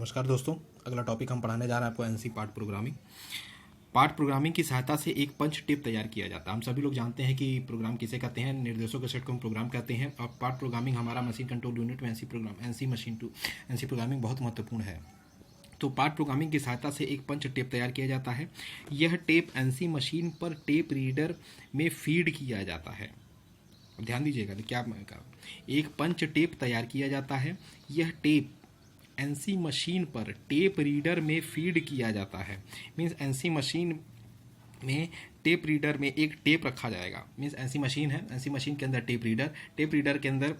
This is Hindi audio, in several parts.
नमस्कार दोस्तों, अगला टॉपिक हम पढ़ाने जा रहे हैं आपको NC part programming. Part programming की सहायता से एक पंच टेप तैयार किया जाता है। हम सभी लोग जानते हैं कि प्रोग्राम किसे कहते हैं, निर्देशों के सेट को हम प्रोग्राम कहते हैं। और पार्ट प्रोग्रामिंग हमारा मशीन कंट्रोल यूनिट में एनसी प्रोग्रामिंग बहुत महत्वपूर्ण है। तो पार्ट प्रोग्रामिंग की सहायता से एक पंच टेप तैयार किया जाता है। यह टेप एनसी मशीन पर टेप रीडर में फीड किया जाता है। ध्यान दीजिएगा, क्या कहा, एक पंच टेप तैयार किया जाता है। यह टेप एनसी मशीन पर टेप रीडर में फीड किया जाता है। मीन्स एनसी मशीन में टेप रीडर में एक टेप रखा जाएगा। मीन्स एनसी मशीन है, एनसी मशीन के अंदर टेप रीडर के अंदर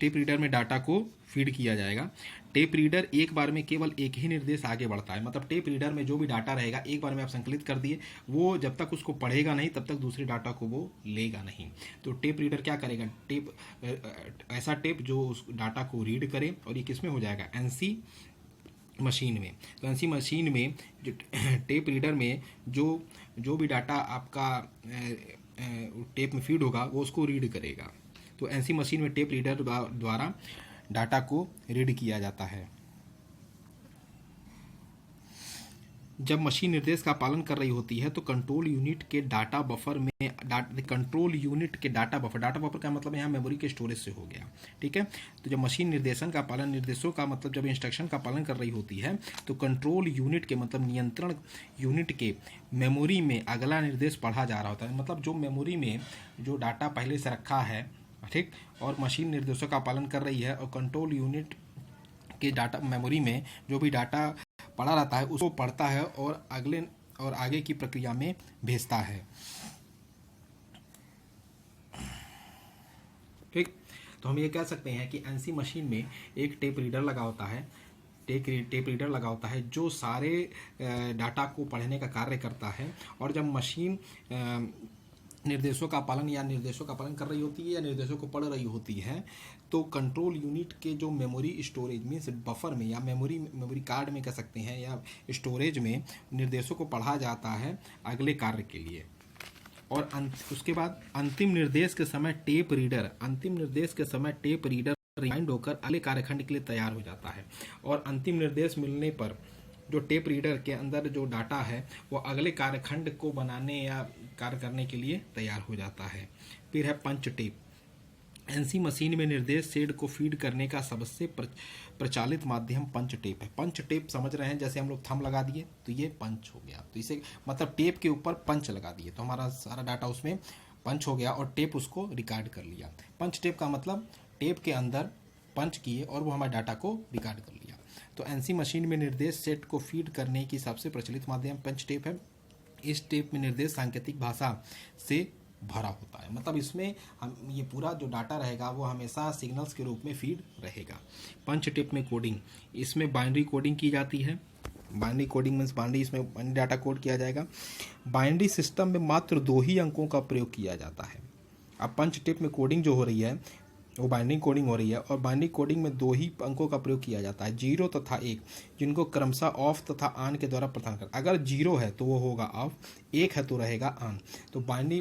टेप रीडर में डाटा को फीड किया जाएगा। टेप रीडर एक बार में केवल एक ही निर्देश आगे बढ़ता है। मतलब टेप रीडर में जो भी डाटा रहेगा एक बार में आप संकलित कर दिए, वो जब तक उसको पढ़ेगा नहीं तब तक दूसरे डाटा को वो लेगा नहीं। तो टेप रीडर क्या करेगा, ऐसा टेप जो उस डाटा को रीड करे, और ये किस में हो जाएगा, एनसी मशीन में। तो एनसी मशीन में जो टेप रीडर में जो भी डाटा आपका टेप में फीड होगा वो उसको रीड करेगा। तो एनसी मशीन में टेप रीडर द्वारा डाटा को रीड किया जाता है। जब मशीन निर्देश का पालन कर रही होती है तो कंट्रोल यूनिट के डाटा बफर डाटा बफर का मतलब यहाँ मेमोरी के स्टोरेज से हो गया, ठीक है। तो जब मशीन निर्देशों का मतलब जब इंस्ट्रक्शन का पालन कर रही होती है तो कंट्रोल यूनिट के मतलब नियंत्रण यूनिट के मेमोरी में अगला निर्देश पढ़ा जा रहा होता है। मतलब जो मेमोरी में जो डाटा पहले से रखा है, ठीक, और मशीन निर्देशों का पालन कर रही है, और कंट्रोल यूनिट के डाटा मेमोरी में जो भी डाटा पड़ा रहता है उसको पढ़ता है और आगे की प्रक्रिया में भेजता है, ठीक। तो हम ये कह सकते हैं कि एनसी मशीन में एक टेप रीडर लगा होता है जो सारे डाटा को पढ़ने का कार्य करता है। और जब मशीन निर्देशों का पालन कर रही होती है या निर्देशों को पढ़ रही होती है तो कंट्रोल यूनिट के जो मेमोरी स्टोरेज मीन्स बफर में या मेमोरी कार्ड में कह सकते हैं या स्टोरेज में निर्देशों को पढ़ा जाता है अगले कार्य के लिए। और उसके बाद अंतिम निर्देश के समय टेप रीडर रिमाइंड होकर अगले कार्यखंड के लिए तैयार हो जाता है। और अंतिम निर्देश मिलने पर जो टेप रीडर के अंदर जो डाटा है वो अगले कार्यखंड को बनाने या कार्य करने के लिए तैयार हो जाता है। फिर है पंच टेप। एनसी मशीन में निर्देश सेट को फीड करने का सबसे प्रचलित माध्यम पंच टेप है। पंच टेप समझ रहे हैं, जैसे हम लोग थंब लगा दिए तो ये पंच हो गया, तो इसे मतलब टेप के ऊपर पंच लगा दिए तो हमारा सारा डाटा उसमें पंच हो गया और टेप उसको रिकॉर्ड कर लिया। पंच टेप का मतलब टेप के अंदर पंच किए और वो हमारे डाटा को रिकॉर्ड कर लिया। तो एनसी मशीन में निर्देश सेट को फीड करने की सबसे प्रचलित माध्यम पंच टेप है। इस टेप में निर्देश सांकेतिक भाषा से भरा होता है। मतलब इसमें हम ये पूरा जो डाटा रहेगा वो हमेशा सिग्नल्स के रूप में फीड रहेगा। पंच टेप में कोडिंग, इसमें बाइनरी कोडिंग की जाती है। Binary coding means binary data code किया जाएगा। बाइनरी सिस्टम में मात्र 2 ही अंकों का प्रयोग किया जाता है। अब पंच टेप में कोडिंग जो हो रही है वो बाइनरी कोडिंग हो रही है, और बाइनरी कोडिंग में 2 ही अंकों का प्रयोग किया जाता है, 0 तथा 1, जिनको क्रमशः ऑफ तथा ऑन के द्वारा प्रदान कर। अगर 0 है तो वो होगा ऑफ, 1 है तो रहेगा ऑन। तो बाइनरी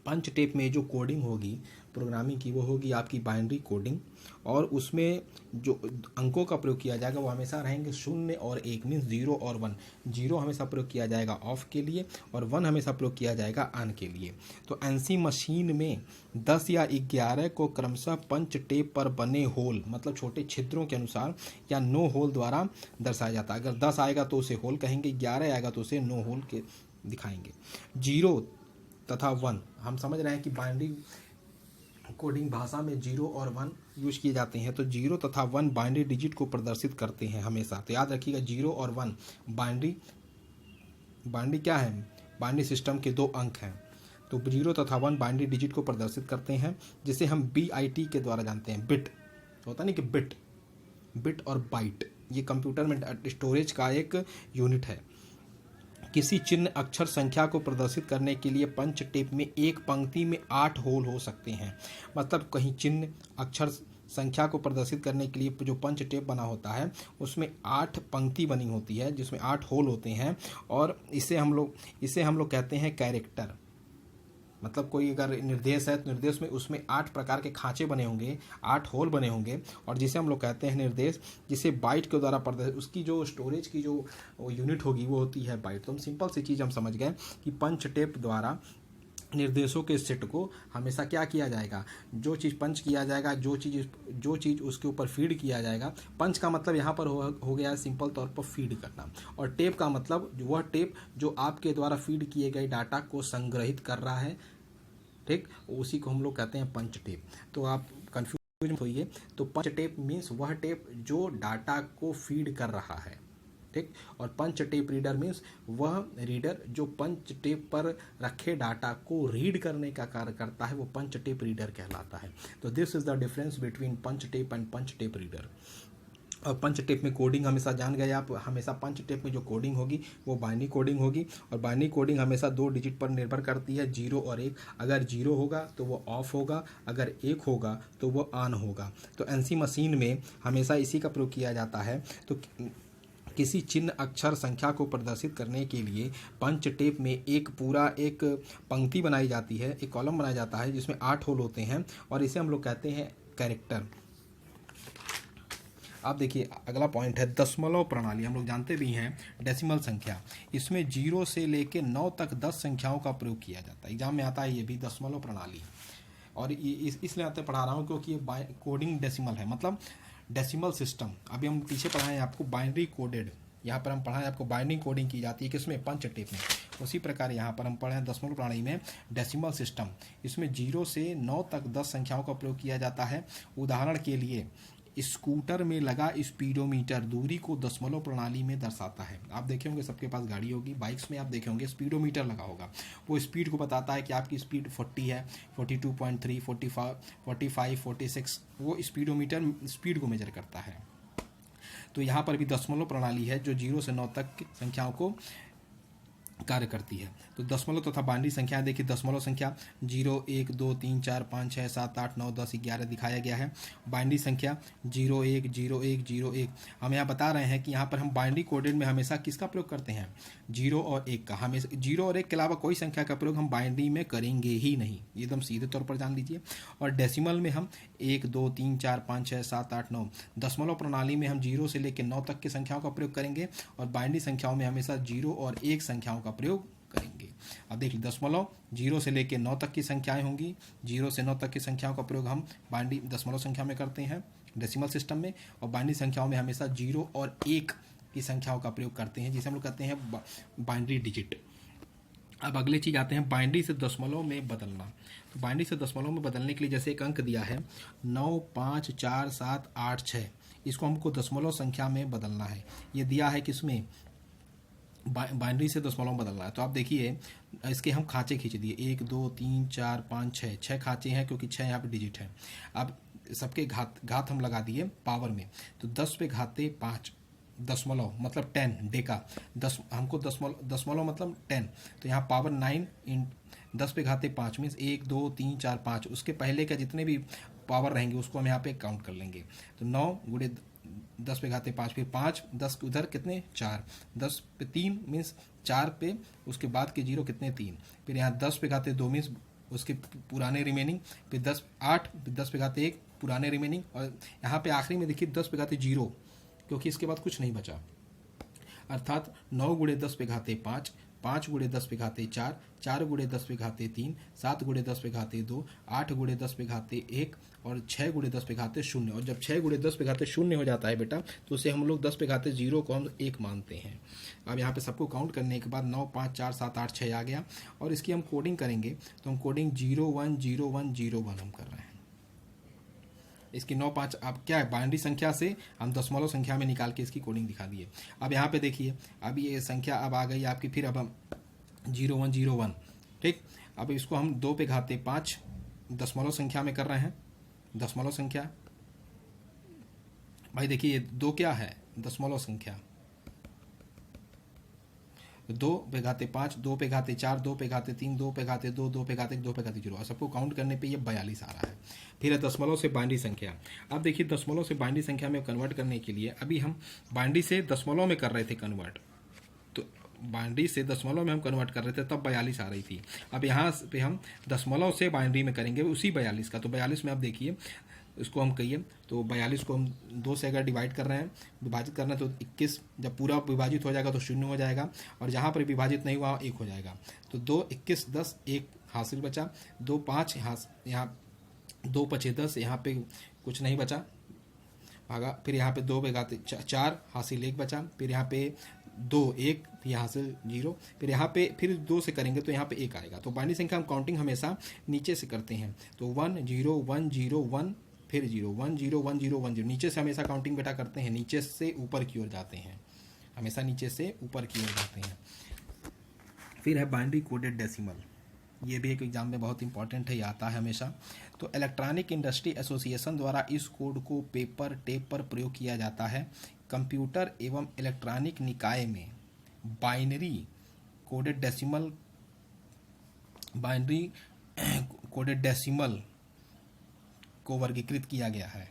पंच टेप में जो कोडिंग होगी प्रोग्रामिंग की वो होगी आपकी बाइनरी कोडिंग, और उसमें जो अंकों का प्रयोग किया जाएगा वो हमेशा रहेंगे 0 और 1 मीन्स 0 और 1। 0 हमेशा प्रयोग किया जाएगा ऑफ के लिए और 1 हमेशा प्रयोग किया जाएगा ऑन के लिए। तो एनसी मशीन में 10 या 11 को क्रमशः पंच टेप पर बने होल मतलब छोटे छिद्रों के अनुसार या नो होल द्वारा दर्शाया जाता है। अगर 10 आएगा तो उसे होल कहेंगे, 11 आएगा तो उसे नो होल के दिखाएंगे। 0 तथा 1 हम समझ रहे हैं कि बाइनरी कोडिंग भाषा में 0 और 1 यूज किए जाते हैं। तो 0 तथा 1 बाइनरी डिजिट को प्रदर्शित करते हैं हमेशा। तो याद रखिएगा 0 और 1 बाइनरी क्या है, बाइनरी सिस्टम के 2 अंक हैं। तो 0 तथा 1 बाइनरी डिजिट को प्रदर्शित करते हैं, जिसे हम BIT के द्वारा जानते हैं। बिट होता नहीं कि बिट और बाइट, ये कंप्यूटर में स्टोरेज का एक यूनिट है। किसी चिन्ह अक्षर संख्या को प्रदर्शित करने के लिए पंच टेप में एक पंक्ति में 8 होल हो सकते हैं। मतलब कहीं चिन्ह अक्षर संख्या को प्रदर्शित करने के लिए जो पंच टेप बना होता है उसमें 8 पंक्ति बनी होती है जिसमें 8 होल होते हैं, और इसे हम लोग कहते हैं कैरेक्टर। मतलब कोई अगर निर्देश है तो निर्देश में उसमें 8 प्रकार के खांचे बने होंगे, 8 होल बने होंगे, और जिसे हम लोग कहते हैं निर्देश, जिसे बाइट के द्वारा प्रदर्शित, उसकी जो स्टोरेज की जो यूनिट होगी वो होती है बाइट। तो हम सिंपल सी चीज़ हम समझ गए कि पंच टेप द्वारा निर्देशों के सेट को हमेशा क्या किया जाएगा, जो चीज़ पंच किया जाएगा, जो चीज़ उसके ऊपर फीड किया जाएगा। पंच का मतलब यहाँ पर हो गया सिंपल तौर पर फीड करना, और टेप का मतलब वह टेप जो आपके द्वारा फीड किए गए डाटा को संग्रहित कर रहा है, ठीक, उसी को हम लोग कहते हैं पंच टेप। तो आप कंफ्यूज होइए, तो पंच टेप मीन्स वह टेप जो डाटा को फीड कर रहा है, ठीक, और पंच टेप रीडर मीन्स वह रीडर जो पंच टेप पर रखे डाटा को रीड करने का कार्य करता है, वो पंच टेप रीडर कहलाता है। तो this is the difference between punch tape and punch tape reader. और पंच टेप में कोडिंग हमेशा जान गए आप, हमेशा पंच टेप में जो कोडिंग होगी वो बाइनरी कोडिंग होगी, और बाइनरी कोडिंग हमेशा 2 डिजिट पर निर्भर करती है, 0 और 1। अगर 0 होगा तो वो ऑफ होगा, अगर 1 होगा तो वो ऑन होगा। तो एनसी मशीन में हमेशा इसी का प्रयोग किया जाता है। तो किसी चिन्ह अक्षर संख्या को प्रदर्शित करने के लिए पंच टेप में एक पंक्ति बनाई जाती है, एक कॉलम बनाया जाता है जिसमें 8 होल होते हैं, और इसे हम लोग कहते हैं कैरेक्टर। आप देखिए अगला पॉइंट है दशमलव प्रणाली। हम लोग जानते भी हैं डेसिमल संख्या, इसमें 0 से लेकर 9 तक 10 संख्याओं का प्रयोग किया जाता है। एग्जाम में आता है ये भी दशमलव प्रणाली, और ये इसलिए आते पढ़ा रहा हूँ क्योंकि ये कोडिंग डेसिमल है, मतलब डेसिमल सिस्टम। अभी हम पीछे पढ़ाएं आपको बाइनरी कोडेड, यहाँ पर हम पढ़ाएं आपको बाइनरी कोडिंग की जाती है किसमें, पंच टेप में। उसी प्रकार यहाँ पर हम पढ़े दशमलव प्रणाली में डेसिमल सिस्टम, इसमें 0 से 9 तक 10 संख्याओं का प्रयोग किया जाता है। उदाहरण के लिए स्कूटर में लगा स्पीडोमीटर दूरी को दशमलव प्रणाली में दर्शाता है। आप देखे होंगे सबके पास गाड़ी होगी, बाइक्स में आप देखे होंगे स्पीडोमीटर लगा होगा, वो स्पीड को बताता है कि आपकी स्पीड 40 है, 42.3, 45, 46, वो स्पीडोमीटर स्पीड को मेजर करता है। तो यहाँ पर भी दशमलव प्रणाली है जो 0 से 9 तक की संख्याओं को कार्य करती है। तो दशमलव तथा बाइनरी संख्या देखिए, दशमलव संख्या 0, 1, 2, 3, 4, 5, 6, 7, 8, 9, 10, 11 दिखाया गया है। बाइनरी संख्या 0, 1, 0, 1, 0, 1। हम यहाँ बता रहे हैं कि यहाँ पर हम बाइनरी कोडेड में हमेशा किसका प्रयोग करते हैं, 0 और 1 का। हमेशा 0 और 1 के अलावा कोई संख्या का प्रयोग हम बाइनरी में करेंगे ही नहीं, एकदम सीधे तौर पर जान लीजिए। और डेसिमल में हम 1, 2, 3, 4, 5, 6, 7, 8, 9। दशमलव प्रणाली में हम 0 से लेकर 9 तक की संख्याओं का प्रयोग करेंगे, और बाइनरी संख्याओं में हमेशा 0 और 1 संख्याओं का प्रयोग करेंगे। अब देखिए दशमलव 0 से लेकर 9 तक की संख्याएं होंगी, 0 से 9 तक की संख्याओं का प्रयोग हम बाइनरी दशमलव संख्या में करते हैं डेसिमल सिस्टम में, और बाइनरी संख्याओं में हमेशा 0 और 1 की संख्याओं का प्रयोग करते हैं, जिसे हम लोग कहते हैं बाइनरी डिजिट। अब अगली चीज़ आते हैं बाइनरी से दशमलव में बदलना। तो बाइनरी से दशमलव में बदलने के लिए जैसे एक अंक दिया है 9, 5, 4, 7, 8, 6, इसको हमको दशमलव संख्या में बदलना है। ये दिया है किसमें, बाइनरी से दशमलव में बदलना है। तो आप देखिए इसके हम खांचे खींच दिए, 1, 2, 3, 4, 5, 6 खांचे हैं क्योंकि 6 यहाँ पे डिजिट है। अब सबके घात हम लगा दिए पावर में, तो 10 पे घाते 5 दशमलव मतलब 10 डेका, 10 हमको दशमलव मतलब 10, तो यहाँ पावर 9 इन 10 पे घाते 5 मीन्स 1, 2, 3, 4, 5, उसके पहले का जितने भी पावर रहेंगे उसको हम यहाँ पे काउंट कर लेंगे। तो 9 गुणे 10 पे घाते 5, फिर 5, 10 उधर कितने 4, 10 पे 3 मीन्स 4 पे उसके बाद के 0 कितने 3, फिर यहाँ 10 पे घाते 2 मीन्स उसके पुराने रिमेनिंग, फिर 10 8, फिर 10 पे घाते 1 पुराने रिमेनिंग, और यहाँ पे आखिरी में देखिए 10 पे घाते 0 क्योंकि इसके बाद कुछ नहीं बचा, अर्थात 9 गुणे 10 पे घाते 5, 5 गुणे 10 पे घाते 4, 4 गुणे 10 पे घाते 3, 7 गुणे 10 पे घाते 2, 8 गुणे 10 पे घाते 1, और 6 गुणे 10 पे घाते 0। और जब 6 गुणे 10 पे घाते 0 हो जाता है बेटा, तो उसे हम लोग 10 पे घाते 0 को हम 1 मानते हैं। अब यहाँ पे सबको काउंट करने के बाद 9, 5, 4, 7, 8, 6 आ गया, और इसकी हम कोडिंग करेंगे तो हम कोडिंग 0, 1, 0, 1, 0, 1 हम कर रहे हैं। इसकी 9, 5 अब क्या है, बाइनरी संख्या से हम दशमलव संख्या में निकाल के इसकी कोडिंग दिखा दिए। अब यहाँ पे देखिए अब ये संख्या अब आ गई आपकी, फिर अब हम 0, 1, 0, 1, ठीक। अब इसको हम 2 पे घाते 5 दशमलव संख्या में कर रहे हैं, दशमलव संख्या भाई देखिए ये 2 क्या है, दशमलव संख्या। 2 पे घाते 5, 2 पे घाते 4, 2 पे घाते 3, 2 पे घाते 2, 2 पे घाते 2 पे घाते 0, और सबको काउंट करने पे ये 42 आ रहा है। फिर है दशमलव से बाइनरी संख्या। अब देखिए दशमलव से बाइनरी संख्या में कन्वर्ट करने के लिए अभी हम बाइनरी से दशमलव में कर रहे थे कन्वर्ट, तो बाइनरी से दशमलव में हम कन्वर्ट कर रहे थे तब 42 आ रही थी। अब यहाँ पे हम दशमलव से बाइनरी में करेंगे उसी 42 का। तो 42 में आप देखिए इसको हम कहिए तो 42 को हम 2 से अगर डिवाइड कर रहे हैं, विभाजित करना है तो 21, जब पूरा विभाजित हो जाएगा तो 0 हो जाएगा और जहाँ पर विभाजित नहीं हुआ 1 हो जाएगा। तो 2 21 10 1 हासिल बचा, 2 5 यहाँ 2 5 10, यहाँ पे कुछ नहीं बचा भागा, फिर यहाँ पे 2 पे घाते 4 हासिल 1 बचा, फिर यहाँ पे 2 1 फिर हासिल 0, फिर यहाँ पे फिर 2 से करेंगे तो यहाँ पे 1 आएगा। तो बाइनरी संख्या हम काउंटिंग हमेशा नीचे से करते हैं। तो 1 0 1 0 1 फिर 0 1 0 1 0 1 0, नीचे से हमेशा काउंटिंग बेटा करते हैं, नीचे से ऊपर की ओर जाते हैं, हमेशा नीचे से ऊपर की ओर जाते हैं। फिर है बाइनरी कोडेड डेसिमल, ये भी एक एग्जाम में बहुत इंपॉर्टेंट है, ये आता है हमेशा। तो इलेक्ट्रॉनिक इंडस्ट्री एसोसिएशन द्वारा इस कोड को पेपर टेप पर प्रयोग किया जाता है। कंप्यूटर एवं इलेक्ट्रॉनिक निकाय में बाइनरी कोडेड डेसिमल को वर्गीकृत किया गया है।